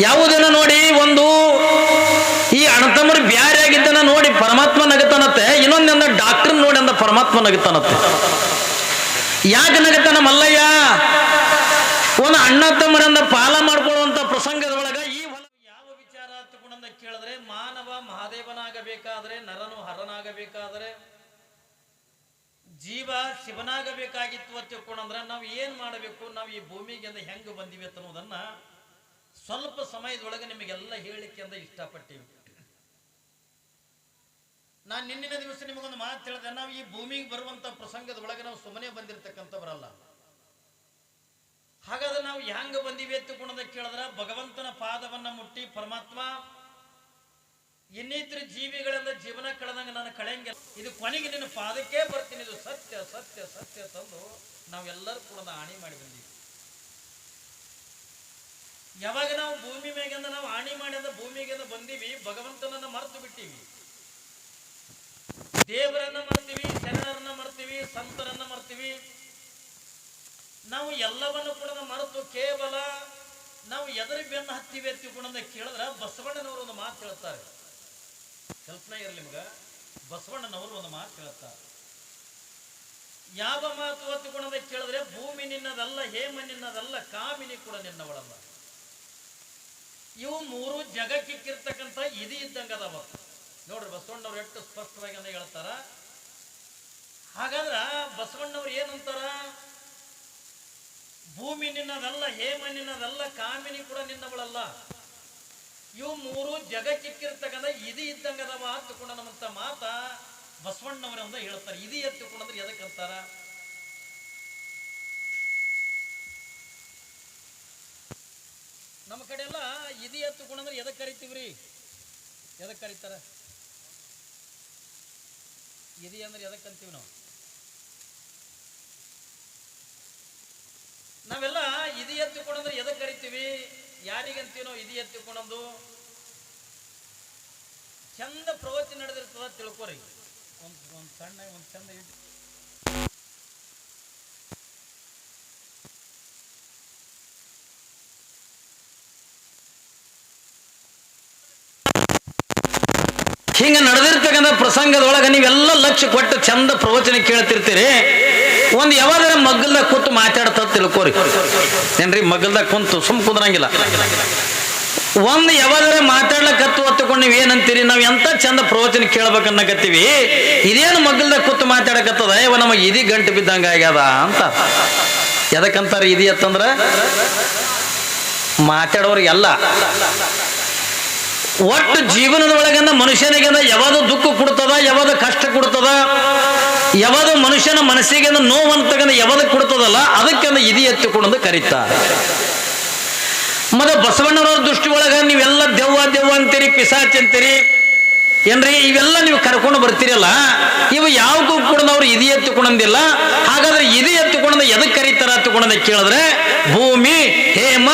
ಯಾವುದನ್ನ ನೋಡಿ ಒಂದು ಈ ಅಣ್ಣತಮ್ಮರು ಬ್ಯಾರೆ ಆಗಿದ್ದನ್ನ ನೋಡಿ ಪರಮಾತ್ಮ ನಗತಾನತ್ತೆ, ಇನ್ನೊಂದನ್ನ ಡಾಕ್ಟರ್ ನೋಡಿ ಅಂದ ಪರಮಾತ್ಮ ನಗತಾನತ್ತೆ. ಯಾಕೆ ನಗತಾನ ಮಲ್ಲಯ್ಯ? ಒಂದು ಅಣ್ಣ ತಮ್ಮರಿಂದ ಪಾಲ ಮಾಡ್ಕೊಳ್ಳುವಂತ ಪ್ರಸಂಗದೊಳಗ ಈ ಯಾವ ವಿಚಾರ ತಗೊಂಡ ಕೇಳಿದ್ರೆ, ಮಾನವ ಮಹಾದೇವನಾಗಬೇಕಾದ್ರೆ, ನರನು ಹರನಾಗಬೇಕಾದ್ರೆ, ಜೀವ ಶಿವನಾಗಬೇಕಾಗಿತ್ತು ಅಂತ ತಿಳ್ಕೊಂಡ್ರೆ ನಾವು ಏನ್ ಮಾಡಬೇಕು, ನಾವು ಈ ಭೂಮಿಗೆ ಹೆಂಗ ಬಂದಿವಿ ಅನ್ನೋದನ್ನ ಸ್ವಲ್ಪ ಸಮಯದೊಳಗೆ ನಿಮಗೆಲ್ಲ ಹೇಳಿಕೆ ಅಂತ ಇಷ್ಟಪಟ್ಟಿವಿ. ನಾನು ನಿನ್ನಿನ ದಿವಸ ನಿಮಗೊಂದು ಮಾತು ಹೇಳಿದೆ, ನಾವು ಈ ಭೂಮಿಗೆ ಬರುವಂತ ಪ್ರಸಂಗದೊಳಗೆ ನಾವು ಸುಮ್ಮನೆ ಬಂದಿರತಕ್ಕಂಥವರಲ್ಲ. ಹಾಗಾದ್ರೆ ನಾವು ಹೆಂಗ ಬಂದಿವಿ ಎತ್ತುಕೊಂಡ ಕೇಳಿದ್ರೆ, ಭಗವಂತನ ಪಾದವನ್ನ ಮುಟ್ಟಿ ಪರಮಾತ್ಮ ಇನ್ನಿತರ ಜೀವಿಗಳಿಂದ ಜೀವನ ಕಳೆದಂಗ ನಾನು ಕಳೆಯಂಗಿಲ್ಲ, ಇದು ಕೊನೆಗೆ ನಿನ್ನ ಪಾದಕ್ಕೆ ಬರ್ತೀನಿ, ಇದು ಸತ್ಯ ಸತ್ಯ ಸತ್ಯ ತಂದು ನಾವೆಲ್ಲರೂ ಕೂಡ ಆಣಿ ಮಾಡಿ ಬಂದೀವಿ. ಯಾವಾಗ ನಾವು ಭೂಮಿ ಮೇಗಿಂದ ನಾವು ಆಣಿ ಮಾಡಿದ ಭೂಮಿಗೆ ಬಂದೀವಿ, ಭಗವಂತನನ್ನ ಮರೆತು ಬಿಟ್ಟಿವಿ, ದೇವರನ್ನ ಮರ್ತೀವಿ, ಶರಣರನ್ನ ಮರ್ತೀವಿ, ಸಂತರನ್ನ ಮರ್ತೀವಿ. ನಾವು ಎಲ್ಲವನ್ನು ಕೂಡ ಮರೆತು ಕೇವಲ ನಾವು ಎದರ ಬೆನ್ನು ಹತ್ತೀವಿ ಎತ್ತಿಕೊಂಡ ಕೇಳಿದ್ರೆ, ಬಸವಣ್ಣನವರು ಒಂದು ಮಾತು ಹೇಳ್ತಾರೆ, ಕಲ್ಪನೆ ಇರಲಿ ನಿಮ್ಗ. ಬಸವಣ್ಣನವರು ಒಂದು ಮಾತು ಹೇಳ್ತಾರೆ, ಯಾವ ಮಾತು ಒತ್ತುಕೊಂಡ ಕೇಳಿದ್ರೆ, ಭೂಮಿ ನಿನ್ನದಲ್ಲ, ಹೇಮ ನಿನ್ನದಲ್ಲ, ಕಾಮಿನಿ ಕೂಡ ನಿನ್ನವಳಲ್ಲ. ಇವು ಮೂರು ಜಗಕ್ಕಿಕ್ಕಿರ್ತಕ್ಕಂಥ ಇದಿ ಇದ್ದಂಗ ಅದಾವ ನೋಡ್ರಿ. ಬಸವಣ್ಣವ್ರು ಎಷ್ಟು ಸ್ಪಷ್ಟವಾಗಿ ಅಂತ ಹೇಳ್ತಾರ. ಹಾಗಾದ್ರ ಬಸವಣ್ಣವ್ರು ಏನಂತಾರ, ಭೂಮಿ ನಿನ್ನದಲ್ಲ, ಹೇಮ ನಿನ್ನದಲ್ಲ, ಕಾಮಿನಿ ಕೂಡ ನಿನ್ನವಳಲ್ಲ. ಇವು ಮೂರು ಜಗಕ್ಕಿಕ್ಕಿರ್ತಕ್ಕಂಥ ಇದಿ ಇದ್ದಂಗದವ ಹತ್ತುಕೊಂಡ ನಮ್ಮಂತ ಮಾತ ಬಸವಣ್ಣವರ ಅಂತ ಹೇಳ್ತಾರೆ. ಇದಿ ಎತ್ತುಕೊಂಡ್ರೆ ಎದಕ್ಕಂತಾರ? ನಮ್ಮ ಕಡೆ ಎಲ್ಲ ಇದಿ ಎತ್ತುಕೊಂಡ್ರೆ ಎದಕ್ ಕರಿತೀವ್ರಿ? ಎದಕ್ ಕರೀತಾರ? ಇದಿ ಅಂದ್ರೆ ಎದಕ್ ಅಂತೀವಿ ನಾವು? ನಾವೆಲ್ಲ ಇದಿ ಎತ್ತುಕೊಂಡ್ರೆ ಎದಕ್ ಕರಿತೀವಿ? ಯಾರಿಗಂತೀವಿ ನಾವು ಇದಿ ಎತ್ತುಕೊಂಡು? ಚಂದ ಪ್ರವಚನ ನಡೆದಿರ್ತದ ತಿಳ್ಕೊರಿ. ಒಂದು ಸಣ್ಣ ಒಂದು ಚಂದ ಹಿಂಗ ನಡೆದಿರ್ತಕ್ಕಂಥ ಪ್ರಸಂಗದೊಳಗ ನೀವೆಲ್ಲ ಲಕ್ಷ್ಯ ಕೊಟ್ಟು ಚಂದ ಪ್ರವಚನ ಕೇಳ್ತಿರ್ತೀರಿ. ಒಂದು ಯಾವಾಗಾರ ಮಗ್ಗಲ್ದಾಗ ಕೂತು ಮಾತಾಡ್ತ ತಿಳ್ಕೋರಿ. ಏನ್ರಿ, ಮಗ್ಗಲ್ದಾಗ ಕುಂತು ಸುಮ್ ಕುಂದ್ರಂಗಿಲ್ಲ. ಒಂದು ಯಾವಾಗಾರ ಮಾತಾಡ್ಲಕತ್ತು ಹೊತ್ತುಕೊಂಡು ನೀವ್ ಏನಂತೀರಿ, ನಾವ್ ಎಂತ ಚಂದ ಪ್ರವಚನ ಕೇಳ್ಬೇಕನ್ನಕತ್ತೀವಿ, ಇದೇನು ಮಗ್ಗಲ್ದಾಗ ಕೂತು ಮಾತಾಡಕತ್ತದ, ಇವ ನಮಗೆ ಇದಿ ಗಂಟು ಬಿದ್ದಂಗ ಆಗ್ಯದ ಅಂತ. ಎದಕ್ಕಂತಾರ ಇದಿ ಅತ್ತಂದ್ರ? ಮಾತಾಡೋರಿಗೆಲ್ಲ ಒಟ್ಟು ಜೀವನದ ಒಳಗಂದ ಮನುಷ್ಯನಿಗೆ ಯಾವುದು ದುಃಖ ಕೊಡ್ತದ, ಯಾವುದು ಕಷ್ಟ ಕೊಡ್ತದ, ಯಾವುದು ಮನುಷ್ಯನ ಮನಸ್ಸಿಗೆ ನೋವಂತಕ್ಕಂಥ ಯಾವುದು ಕೊಡ್ತದಲ್ಲ, ಅದಕ್ಕೆ ಇದಿ ಎತ್ತಿಕೊಂಡು ಕರೀತಾರೆ. ಮತ್ತೆ ಬಸವಣ್ಣನವರ ದೃಷ್ಟಿ ಒಳಗ ನೀವೆಲ್ಲ ದೆವ್ವ ದೆವ್ವ ಅಂತೀರಿ, ಪಿಸಾಚಿ ಅಂತೀರಿ, ಏನ್ರಿ ಇವೆಲ್ಲ ನೀವು ಕರ್ಕೊಂಡು ಬರ್ತೀರಲ್ಲ, ಇವು ಯಾವಕ್ಕೂ ಕೂಡ ಅವ್ರು ಇದಿ ಎತ್ತುಕೊಂಡಂದಿಲ್ಲ. ಹಾಗಾದ್ರೆ ಇದಿ ಎತ್ತುಕೊಂಡ ಎದಕ್ ಕರೀತಾರ ಎತ್ತುಕೊಂಡ ಕೇಳಿದ್ರೆ, ಭೂಮಿ, ಹೇಮ,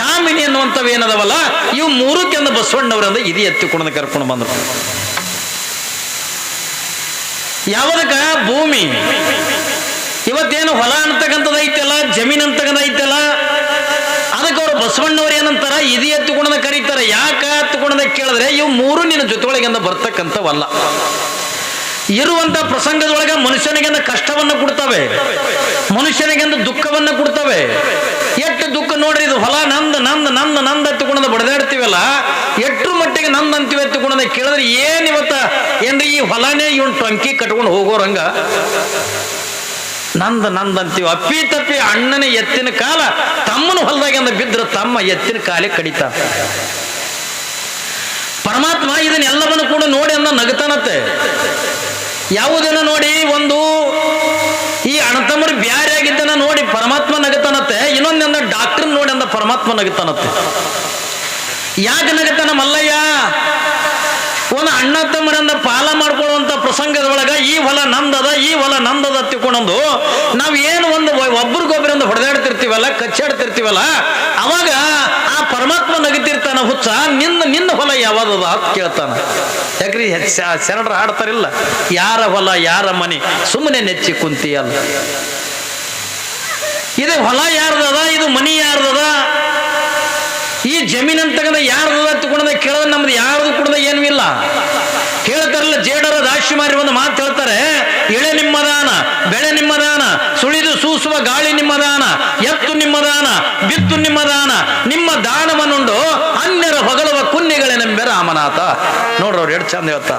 ಕಾಮಿನಿ ಅನ್ನುವಂಥವು ಏನದವಲ್ಲ, ಇವು ಮೂರಕ್ಕೆಂದು ಬಸವಣ್ಣವರಿಂದ ಇದಿ ಎತ್ತಿಕೊಂಡ ಕರ್ಕೊಂಡು ಬಂದ್ರು. ಯಾವದಕ್ಕ? ಭೂಮಿ. ಇವತ್ತೇನು ಹೊಲ ಅಂತಕ್ಕಂಥದ್ದು ಐತಲ್ಲ, ಜಮೀನ್ ಅಂತಕ್ಕಂಥ ಐತಲ್ಲ, ಅದಕ್ಕೆ ಅವ್ರು ಬಸವಣ್ಣವ್ರು ಏನಂತಾರ, ಇದಿ ಎತ್ತುಕೊಂಡ ಕರೀತಾರ. ಯಾಕ ಎತ್ತುಕೊಂಡ ಕೇಳಿದ್ರೆ, ಇವು ಮೂರು ನಿನ್ನ ಜೊತೆಯೊಳಗಿಂದ ಬರ್ತಕ್ಕಂಥವಲ್ಲ. ಇರುವಂತ ಪ್ರಸಂಗದೊಳಗ ಮನುಷ್ಯನಿಗೆಂದ ಕಷ್ಟವನ್ನ ಕೊಡ್ತವೆ, ಮನುಷ್ಯನಿಗೆಂದ ದುಃಖವನ್ನ ಕೊಡ್ತವೆ. ಎಷ್ಟು ದುಃಖ ನೋಡ್ರಿ, ಇದು ಹೊಲ ನಂದ ನಂದ ನಂದ ನಂದ ಎತ್ತುಕೊಂಡ ಬಡದಾಡ್ತೀವಲ್ಲ, ಎಟ್ರ ಮಟ್ಟಿಗೆ ನಂದ ಅಂತೀವಿ ಎತ್ತುಕೊಂಡ ಕೇಳಿದ್ರೆ, ಏನ್ ಇವತ್ತ ಏನ್ರಿ ಈ ಹೊಲನೇ ಇವನ್ ಟಂಕಿ ಕಟ್ಕೊಂಡು ಹೋಗೋರಂಗ ನಂದ ನಂದ ಅಂತೀವಿ. ಅಪ್ಪಿ ತಪ್ಪಿ ಅಣ್ಣನ ಎತ್ತಿನ ಕಾಲ ತಮ್ಮನ ಹೊಲದಾಗಿಂದ ಬಿದ್ದರೆ ತಮ್ಮ ಎತ್ತಿನ ಕಾಲೇ ಕಡಿತ. ಪರಮಾತ್ಮ ಇದನ್ನೆಲ್ಲವನ್ನು ಕೂಡ ನೋಡಿ ಅಂದ ನಗತಾನತ್ತೆ. ಯಾವುದನ್ನ ನೋಡಿ, ಒಂದು ಈ ಅಣ್ಣತಮ್ಮರು ಬ್ಯಾರೆ ಆಗಿದ್ದನ್ನ ನೋಡಿ ಪರಮಾತ್ಮ ನಗತಾನತ್ತೆ, ಇನ್ನೊಂದನ್ನ ಡಾಕ್ಟರ್ ನೋಡಿ ಅಂದ ಪರಮಾತ್ಮ ನಗತಾನತ್ತೆ. ಯಾಕೆ ನಗತಾನ ಮಲ್ಲಯ್ಯ? ಒಂದು ಅಣ್ಣ ತಮ್ಮರಿಂದ ಪಾಲ ಮಾಡ್ಕೊಳ್ಳುವಂತ ಪ್ರಸಂಗದೊಳಗ ಈ ಹೊಲ ನಂದದ, ಈ ಹೊಲ ನಂದದ ತಿಳ್ಕೊಂಡು ನಾವ್ ಏನು ಒಂದು ಒಬ್ರಿಗೊಬ್ಬರಿಂದ ಹೊಡೆದಾಡ್ತಿರ್ತೀವಲ್ಲ, ಕಚ್ಚಾಡ್ತಿರ್ತೀವಲ್ಲ, ಅವಾಗ ಆ ಪರಮಾತ್ಮ ನಗಿತಿರ್ತಾನ, ಹುಚ್ಚ ನಿನ್ನ ಹೊಲ ಯಾವ್ದದ ಅಂತ ಕೇಳ್ತಾನ. ಯಾಕ್ರಿ ಶರಣರು ಹಾಡ್ತಾರಿಲ್ಲ, ಯಾರ ಹೊಲ ಯಾರ ಮನೆ ಸುಮ್ಮನೆ ನೆಚ್ಚಿ ಕುಂತಿಯಲ್ಲ. ಇದು ಹೊಲ ಯಾರ್ದದ, ಇದು ಮನಿ ಯಾರ್ದದ, ಈ ಜಮೀನ್ ಅಂತ ಮಾರಿ ಒಂದು ಮಾತು ಹೇಳ್ತಾರೆ, ಇಳೆ ನಿಮ್ಮದಾನ, ಬೆಳೆ ನಿಮ್ಮದಾನ, ಸುಳಿದು ಸೂಸುವ ಗಾಳಿ ನಿಮ್ಮದಾನ, ಎತ್ತು ನಿಮ್ಮದಾನ, ಬಿತ್ತು ನಿಮ್ಮದಾನ, ನಿಮ್ಮ ದಾನವನ್ನುಂಡು ಅನ್ಯರ ಹೊಗಳುವ ಕುನ್ನಿಗಳೇನೆಂಬೆ ರಾಮನಾಥ. ನೋಡ್ರಿ ಅವ್ರು ಎಷ್ಟು ಚಂದ ಹೇಳ್ತಾ.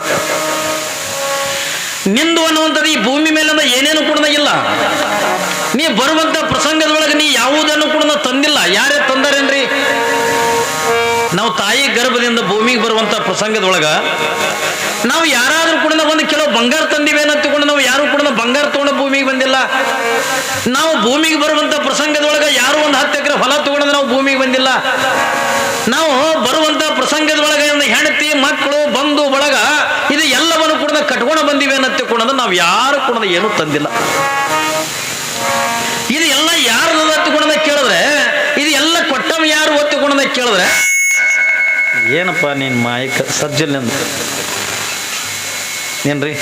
ನಿಂದು ಅನ್ನುವಂಥದ್ದು ಈ ಭೂಮಿ ಮೇಲೆ ಏನೇನು ಕೂಡ ಇಲ್ಲ. ನೀ ಬರುವಂತ ಪ್ರಸಂಗದೊಳಗೆ ನೀ ಯಾವುದನ್ನು ಕೂಡ ತಂದಿಲ್ಲ. ಯಾರೇ ತಂದಾರೇನ್ರಿ? ನಾವು ತಾಯಿ ಗರ್ಭದಿಂದ ಭೂಮಿಗೆ ಬರುವಂತ ಪ್ರಸಂಗದೊಳಗ ನಾವು ಯಾರಾದ್ರೂ ಕೂಡ ಒಂದು ಕೆಲವು ಬಂಗಾರ ತಂದಿವೆ ಅನ್ನತ್ತಿಕೊಂಡು ನಾವು ಯಾರು ಕೂಡ ಬಂಗಾರ ತಗೊಂಡು ಭೂಮಿಗೆ ಬಂದಿಲ್ಲ. ನಾವು ಭೂಮಿಗೆ ಬರುವಂತ ಪ್ರಸಂಗದೊಳಗ ಯಾರು ಒಂದು 10 ಎಕರೆ ಹೊಲ ತಗೊಂಡು ನಾವು ಭೂಮಿಗೆ ಬಂದಿಲ್ಲ. ನಾವು ಬರುವಂತ ಪ್ರಸಂಗದೊಳಗೆ ಹೆಂಡತಿ ಮಕ್ಕಳು ಬಂಧು ಬಳಗ ಇದು ಎಲ್ಲವನ್ನು ಕೂಡ ಕಟ್ಕೊಂಡು ಬಂದಿವೆ ಅನ್ನತ್ತಿಕೊಂಡು ನಾವು ಯಾರು ಕೂಡ ಏನು ತಂದಿಲ್ಲ. ಇದು ಎಲ್ಲ ಯಾರು ಒತ್ತಿಕೊಂಡ ಕೇಳಿದ್ರೆ, ಇದು ಎಲ್ಲ ಕೊಟ್ಟವ ಯಾರು ಒತ್ತಿಕೊಂಡ ಕೇಳಿದ್ರೆ, ಏನಪ್ಪ ನೀನ್ ಮಾಯಿಕ ಸಜ್ಜಲ್ ಏನ್ರಿ?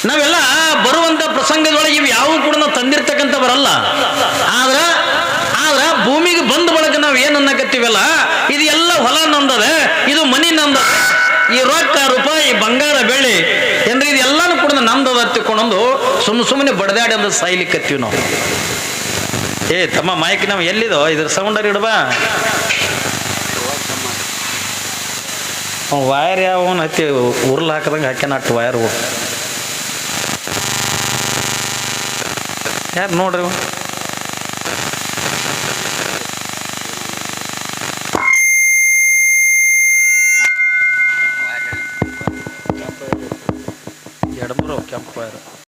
ನಾವೆಲ್ಲ ಬರುವಂತ ಪ್ರಸಂಗದೊಳಗೆ ಇವು ಯಾವ ಕೂಡ ನಾವು ತಂದಿರ್ತಕ್ಕಂಥ ಬರಲ್ಲ. ಆದ್ರ ಭೂಮಿಗೆ ಬಂದ ಬಳಕ ನಾವ್ ಏನ್ ಅನ್ನಕತ್ತೀವಲ್ಲ, ಇದು ಎಲ್ಲ ಹೊಲ ನಂದದ, ಇದು ಮನಿ ನಂದ, ಈ ರೊಕ್ಕ ರೂಪಾಯಿ ಬಂಗಾರ ಬೆಳ್ಳಿ ಏನ್ರಿ ಇದೆಲ್ಲಾನು ಕೂಡ ನಂದದ ಹತ್ತಿಕೊಂಡು ಸುಮ್ಮನೆ ಬಡದಾಡಿ ಅಂದ ಸಾಯ್ಲಿಕ್ಕತ್ತೀವಿ ನಾವು. ಏ ತಮ್ಮ ಮಾಯಕ್ ನಾವು ಎಲ್ಲಿದೋ ಇದ್ರ ಸೌಂಡರ್ ಇಡ್ಬಾ. ವೈರ್ ಯಾವನ್ ಹತ್ತಿ ಉರ್ಲ್ ಹಾಕದಂಗೆ ಹಾಕ್ಯಾನ ಅಟ್ಟು ವೈರ್ ಯಾರು ನೋಡ್ರಿ. ಎಡಮೂರು ಕೆಂಪು ವೈರ್